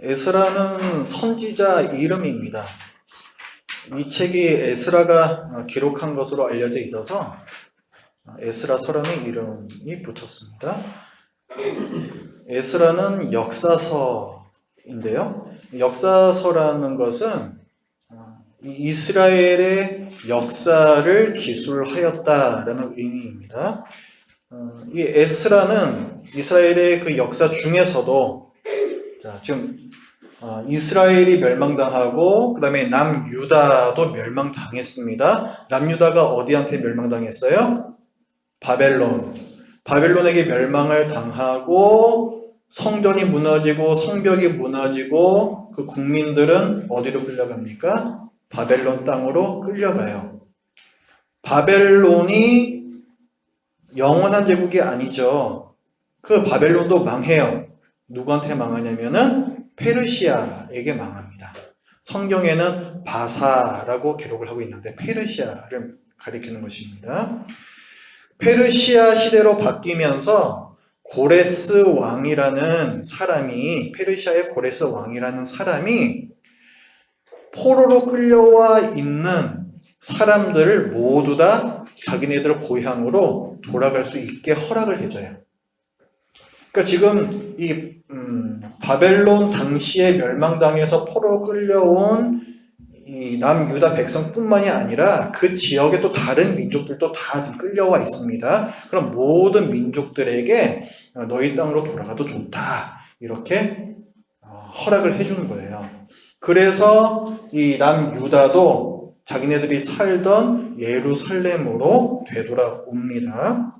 에스라는 선지자 이름입니다. 이 책이 에스라가 기록한 것으로 알려져 있어서 에스라서라는 이름이 붙었습니다. 에스라는 역사서인데요. 역사서라는 것은 이스라엘의 역사를 기술하였다라는 의미입니다. 이 에스라는 이스라엘의 그 역사 중에서도 지금 이스라엘이 멸망당하고 그 다음에 남유다도 멸망당했습니다. 남유다가 어디한테 멸망당했어요? 바벨론에게 멸망을 당하고 성전이 무너지고 성벽이 무너지고 그 국민들은 어디로 끌려갑니까? 바벨론 땅으로 끌려가요. 바벨론이 영원한 제국이 아니죠. 그 바벨론도 망해요. 누구한테 망하냐면은 페르시아에게 망합니다. 성경에는 바사라고 기록을 하고 있는데 페르시아를 가리키는 것입니다. 페르시아 시대로 바뀌면서 고레스 왕이라는 사람이, 페르시아의 고레스 왕이라는 사람이 포로로 끌려와 있는 사람들을 모두 다 자기네들 고향으로 돌아갈 수 있게 허락을 해줘요. 그러니까 지금 이 바벨론 당시에 멸망당해서 포로로 끌려온 이 남유다 백성뿐만이 아니라 그 지역에 또 다른 민족들도 다 지금 끌려와 있습니다. 그럼 모든 민족들에게 너희 땅으로 돌아가도 좋다 이렇게 허락을 해주는 거예요. 그래서 이 남유다도 자기네들이 살던 예루살렘으로 되돌아옵니다.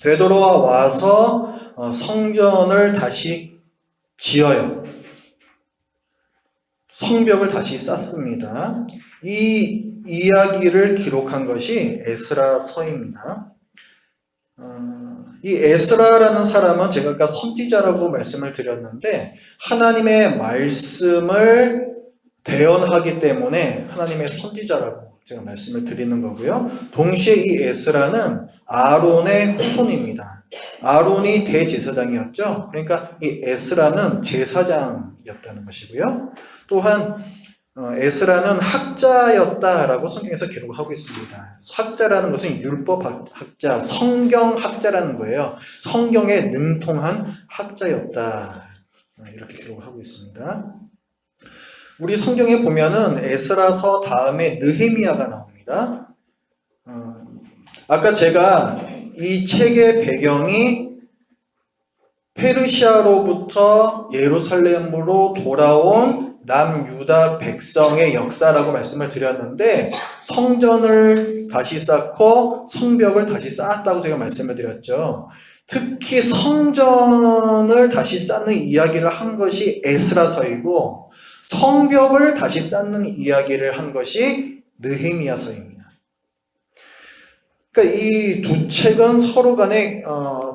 되돌아와서 성전을 다시 지어요. 성벽을 다시 쌓습니다. 이 이야기를 기록한 것이 에스라서입니다. 이 에스라라는 사람은 제가 아까 선지자라고 말씀을 드렸는데 하나님의 말씀을 대언하기 때문에 하나님의 선지자라고 제가 말씀을 드리는 거고요. 동시에 이 에스라는 아론의 후손입니다. 아론이 대제사장이었죠. 그러니까 이 에스라는 제사장이었다는 것이고요. 또한 에스라는 학자였다라고 성경에서 기록하고 있습니다. 학자라는 것은 율법학자, 성경학자라는 거예요. 성경에 능통한 학자였다. 이렇게 기록을 하고 있습니다. 우리 성경에 보면은 에스라서 다음에 느헤미야가 나옵니다. 아까 제가 이 책의 배경이 페르시아로부터 예루살렘으로 돌아온 남유다 백성의 역사라고 말씀을 드렸는데 성전을 다시 쌓고 성벽을 다시 쌓았다고 제가 말씀을 드렸죠. 특히 성전을 다시 쌓는 이야기를 한 것이 에스라서이고 성벽을 다시 쌓는 이야기를 한 것이 느헤미야서입니다. 그러니까 이 두 책은 서로 간에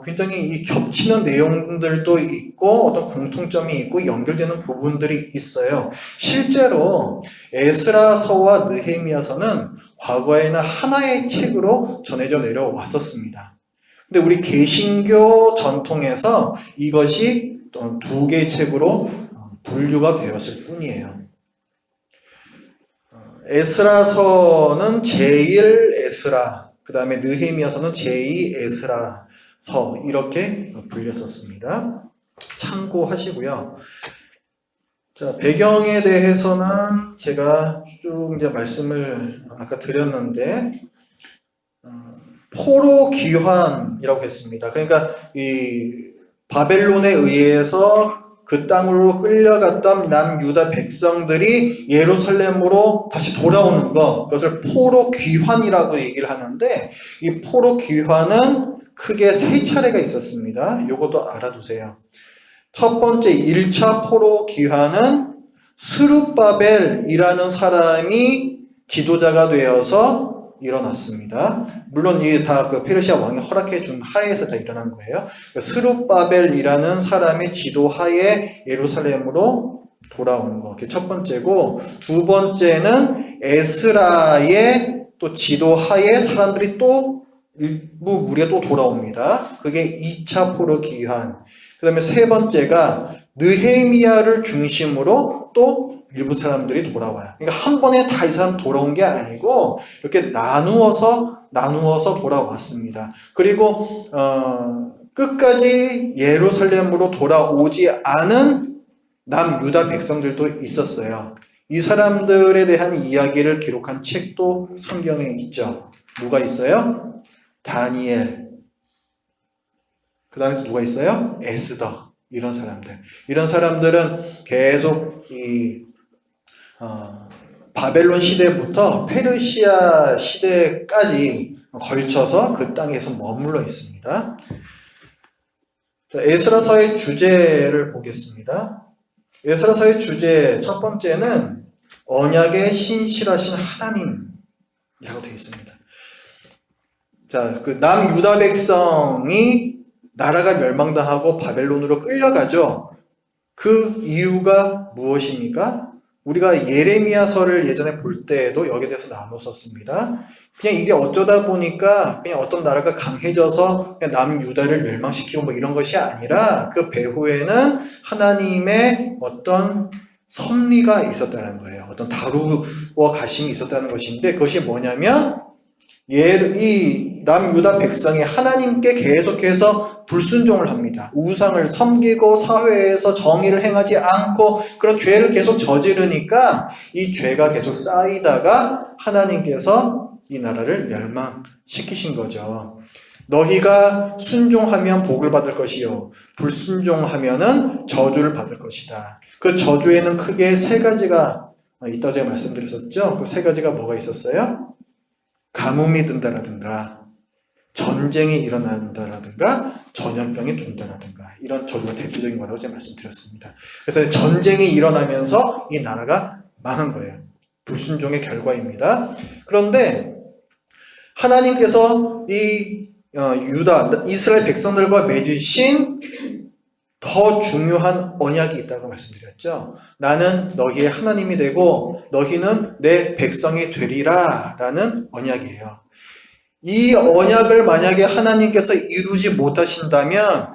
굉장히 겹치는 내용들도 있고 어떤 공통점이 있고 연결되는 부분들이 있어요. 실제로 에스라서와 느헤미야서는 과거에는 하나의 책으로 전해져 내려왔었습니다. 근데 우리 개신교 전통에서 이것이 두 개의 책으로 분류가 되었을 뿐이에요. 에스라서는 제1 에스라, 그 다음에 느헤미야서는 제2 에스라서 이렇게 불렸었습니다. 참고하시고요. 자, 배경에 대해서는 제가 쭉 이제 말씀을 아까 드렸는데 포로 귀환이라고 했습니다. 그러니까 이 바벨론에 의해서 그 땅으로 끌려갔던 남유다 백성들이 예루살렘으로 다시 돌아오는 것, 그것을 포로 귀환이라고 얘기를 하는데 이 포로 귀환은 크게 세 차례가 있었습니다. 이것도 알아두세요. 첫 번째 1차 포로 귀환은 스룹바벨이라는 사람이 지도자가 되어서 일어났습니다. 물론 이게 다 그 페르시아 왕이 허락해 준 하에서 다 일어난 거예요. 스룹바벨이라는 사람의 지도 하에 예루살렘으로 돌아오는 거. 그게 첫 번째고, 두 번째는 에스라의 또 지도 하에 사람들이 또 일부 무리가 또 돌아옵니다. 그게 2차 포로 귀환. 그 다음에 세 번째가 느헤미야를 중심으로 또 일부 사람들이 돌아와요. 그러니까 한 번에 다 이 사람 돌아온 게 아니고 이렇게 나누어서 돌아왔습니다. 그리고 끝까지 예루살렘으로 돌아오지 않은 남유다 백성들도 있었어요. 이 사람들에 대한 이야기를 기록한 책도 성경에 있죠. 누가 있어요? 다니엘. 그 다음에 누가 있어요? 에스더. 이런 사람들. 이런 사람들은 계속 바벨론 시대부터 페르시아 시대까지 걸쳐서 그 땅에서 머물러 있습니다. 에스라서의 주제를 보겠습니다. 에스라서의 주제 첫 번째는 언약의 신실하신 하나님이라고 되어 있습니다. 자, 그 남유다 백성이 나라가 멸망당하고 바벨론으로 끌려가죠. 그 이유가 무엇입니까? 우리가 예레미야서를 예전에 볼 때에도 여기에 대해서 나눴었습니다. 그냥 이게 어쩌다 보니까 그냥 어떤 나라가 강해져서 그냥 남유다를 멸망시키고 뭐 이런 것이 아니라 그 배후에는 하나님의 어떤 섭리가 있었다는 거예요. 어떤 다루어 가심이 있었다는 것인데 그것이 뭐냐면 이 남유다 백성이 하나님께 계속해서 불순종을 합니다. 우상을 섬기고 사회에서 정의를 행하지 않고 그런 죄를 계속 저지르니까 이 죄가 계속 쌓이다가 하나님께서 이 나라를 멸망시키신 거죠. 너희가 순종하면 복을 받을 것이요 불순종하면은 저주를 받을 것이다. 그 저주에는 크게 세 가지가 있다고 제가 말씀드렸었죠. 그 세 가지가 뭐가 있었어요? 가뭄이 든다라든가 전쟁이 일어난다라든가 전염병이 돈다라든가 이런 저주가 대표적인 거라고 제가 말씀드렸습니다. 그래서 전쟁이 일어나면서 이 나라가 망한 거예요. 불순종의 결과입니다. 그런데 하나님께서 이 유다, 이스라엘 백성들과 맺으신 더 중요한 언약이 있다고 말씀드렸죠. 나는 너희의 하나님이 되고 너희는 내 백성이 되리라 라는 언약이에요. 이 언약을 만약에 하나님께서 이루지 못하신다면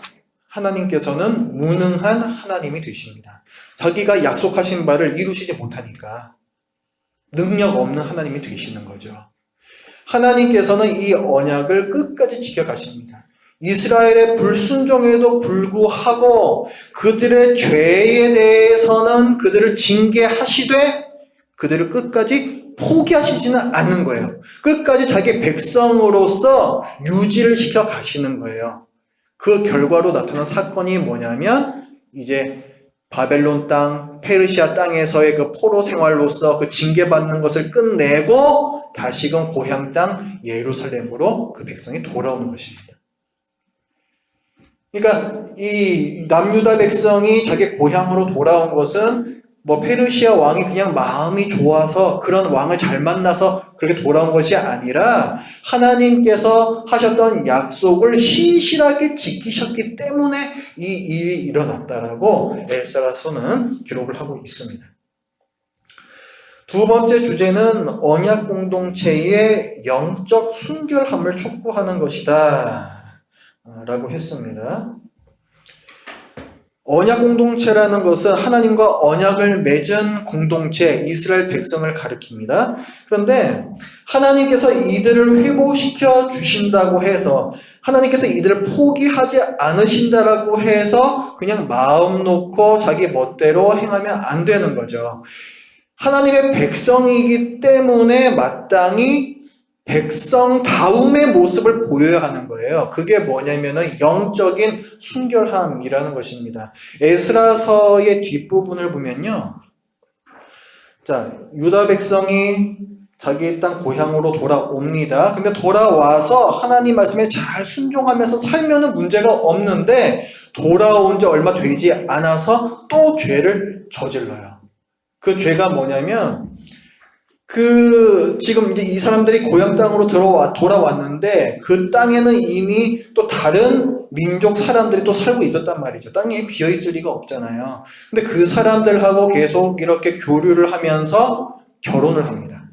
하나님께서는 무능한 하나님이 되십니다. 자기가 약속하신 바를 이루시지 못하니까 능력 없는 하나님이 되시는 거죠. 하나님께서는 이 언약을 끝까지 지켜가십니다. 이스라엘의 불순종에도 불구하고 그들의 죄에 대해서는 그들을 징계하시되 그들을 끝까지 포기하시지는 않는 거예요. 끝까지 자기 백성으로서 유지를 시켜 가시는 거예요. 그 결과로 나타난 사건이 뭐냐면 이제 바벨론 땅, 페르시아 땅에서의 그 포로 생활로서 그 징계받는 것을 끝내고 다시금 고향 땅 예루살렘으로 그 백성이 돌아오는 것입니다. 그러니까 이 남유다 백성이 자기 고향으로 돌아온 것은 뭐 페르시아 왕이 그냥 마음이 좋아서 그런 왕을 잘 만나서 그렇게 돌아온 것이 아니라 하나님께서 하셨던 약속을 신실하게 지키셨기 때문에 이 일이 일어났다라고 에스라서는 기록을 하고 있습니다. 두 번째 주제는 언약 공동체의 영적 순결함을 촉구하는 것이다 라고 했습니다. 언약 공동체라는 것은 하나님과 언약을 맺은 공동체, 이스라엘 백성을 가리킵니다. 그런데 하나님께서 이들을 회복시켜 주신다고 해서 하나님께서 이들을 포기하지 않으신다라고 해서 그냥 마음 놓고 자기 멋대로 행하면 안 되는 거죠. 하나님의 백성이기 때문에 마땅히 백성다움의 모습을 보여야 하는 거예요. 그게 뭐냐면은 영적인 순결함이라는 것입니다. 에스라서의 뒷부분을 보면요. 자, 유다 백성이 자기 땅 고향으로 돌아옵니다. 근데 돌아와서 하나님 말씀에 잘 순종하면서 살면은 문제가 없는데 돌아온 지 얼마 되지 않아서 또 죄를 저질러요. 그 죄가 뭐냐면 지금 이제 이 사람들이 고향 땅으로 돌아왔는데 그 땅에는 이미 또 다른 민족 사람들이 또 살고 있었단 말이죠. 땅이 비어있을 리가 없잖아요. 근데 그 사람들하고 계속 이렇게 교류를 하면서 결혼을 합니다.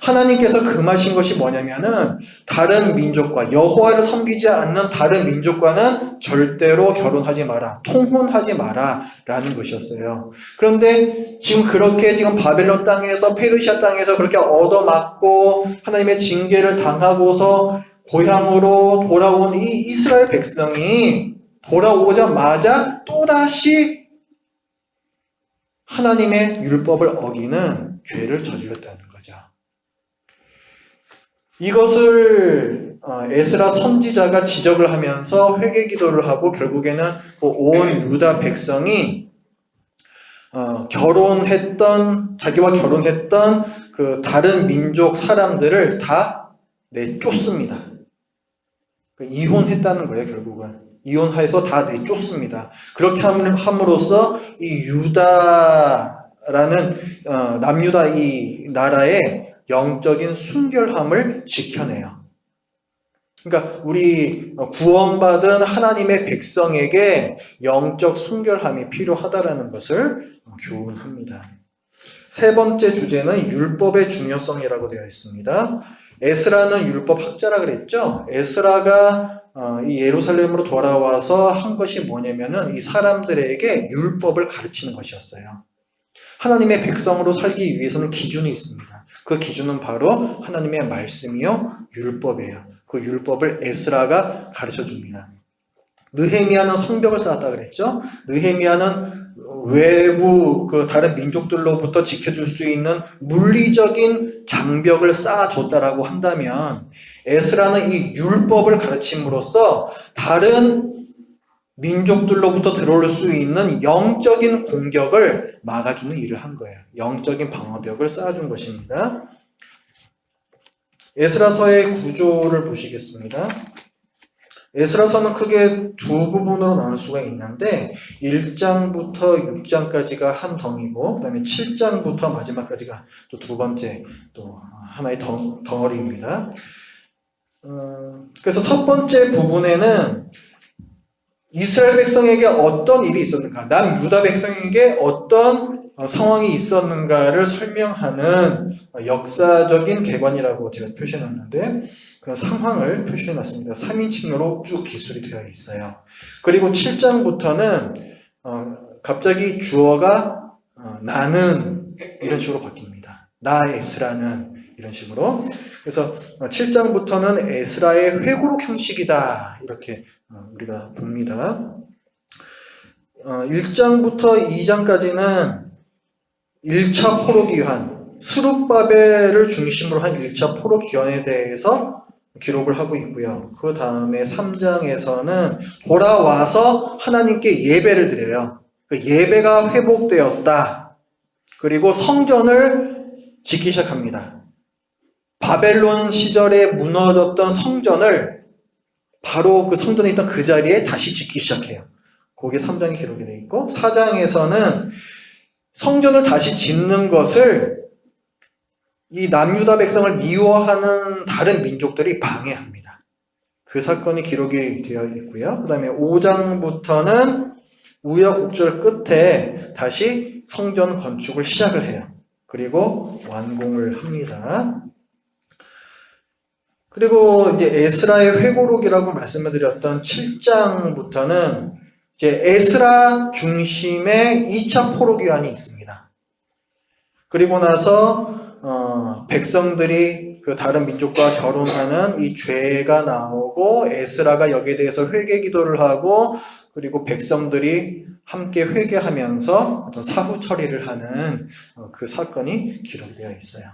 하나님께서 금하신 것이 뭐냐면은 다른 민족과 여호와를 섬기지 않는 다른 민족과는 절대로 결혼하지 마라, 통혼하지 마라 라는 것이었어요. 그런데 지금 그렇게 지금 바벨론 땅에서 페르시아 땅에서 그렇게 얻어맞고 하나님의 징계를 당하고서 고향으로 돌아온 이 이스라엘 백성이 돌아오자마자 또다시 하나님의 율법을 어기는 죄를 저질렀다는 거죠. 이것을 에스라 선지자가 지적을 하면서 회개 기도를 하고 결국에는 온 유다 백성이 자기와 결혼했던 그 다른 민족 사람들을 다 내쫓습니다. 이혼했다는 거예요, 결국은. 이혼해서 다 내쫓습니다. 그렇게 함으로써 이 유다라는 남유다 이 나라의 영적인 순결함을 지켜내요. 그러니까 우리 구원받은 하나님의 백성에게 영적 순결함이 필요하다라는 것을 교훈합니다. 세 번째 주제는 율법의 중요성이라고 되어 있습니다. 에스라는 율법 학자라 그랬죠. 에스라가 이 예루살렘으로 돌아와서 한 것이 뭐냐면은 이 사람들에게 율법을 가르치는 것이었어요. 하나님의 백성으로 살기 위해서는 기준이 있습니다. 그 기준은 바로 하나님의 말씀이요, 율법이에요. 그 율법을 에스라가 가르쳐 줍니다. 느헤미야는 성벽을 쌓았다 그랬죠. 느헤미야는 외부 그 다른 민족들로부터 지켜줄 수 있는 물리적인 장벽을 쌓아줬다라고 한다면 에스라는 이 율법을 가르침으로써 다른 민족들로부터 들어올 수 있는 영적인 공격을 막아주는 일을 한 거예요. 영적인 방어벽을 쌓아준 것입니다. 에스라서의 구조를 보시겠습니다. 에스라서는 크게 두 부분으로 나눌 수가 있는데 1장부터 6장까지가 한 덩이고 그 다음에 7장부터 마지막까지가 또 두 번째 또 하나의 덩어리입니다. 그래서 첫 번째 부분에는 이스라엘 백성에게 어떤 일이 있었는가, 남유다 백성에게 어떤 상황이 있었는가를 설명하는 역사적인 개관이라고 제가 표시해놨는데 그런 상황을 표시해놨습니다. 3인칭으로 쭉 기술이 되어 있어요. 그리고 7장부터는 갑자기 주어가 나는 이런 식으로 바뀝니다. 나 에스라는 이런 식으로. 그래서 7장부터는 에스라의 회고록 형식이다 이렇게 우리가 봅니다. 1장부터 2장까지는 1차 포로기환, 스룹바벨을 중심으로 한 1차 포로기환에 대해서 기록을 하고 있고요. 그 다음에 3장에서는 돌아와서 하나님께 예배를 드려요. 그 예배가 회복되었다. 그리고 성전을 짓기 시작합니다. 바벨론 시절에 무너졌던 성전을 바로 그 성전에 있던 그 자리에 다시 짓기 시작해요. 거기에 3장이 기록이 되어 있고 4장에서는 성전을 다시 짓는 것을 이 남유다 백성을 미워하는 다른 민족들이 방해합니다. 그 사건이 기록이 되어 있고요. 그 다음에 5장부터는 우여곡절 끝에 다시 성전 건축을 시작을 해요. 그리고 완공을 합니다. 그리고 이제 에스라의 회고록이라고 말씀을 드렸던 7장부터는 이제 에스라 중심의 2차 포로기환이 있습니다. 그리고 나서 백성들이 그 다른 민족과 결혼하는 이 죄가 나오고 에스라가 여기에 대해서 회개 기도를 하고 그리고 백성들이 함께 회개하면서 어떤 사후 처리를 하는 그 사건이 기록되어 있어요.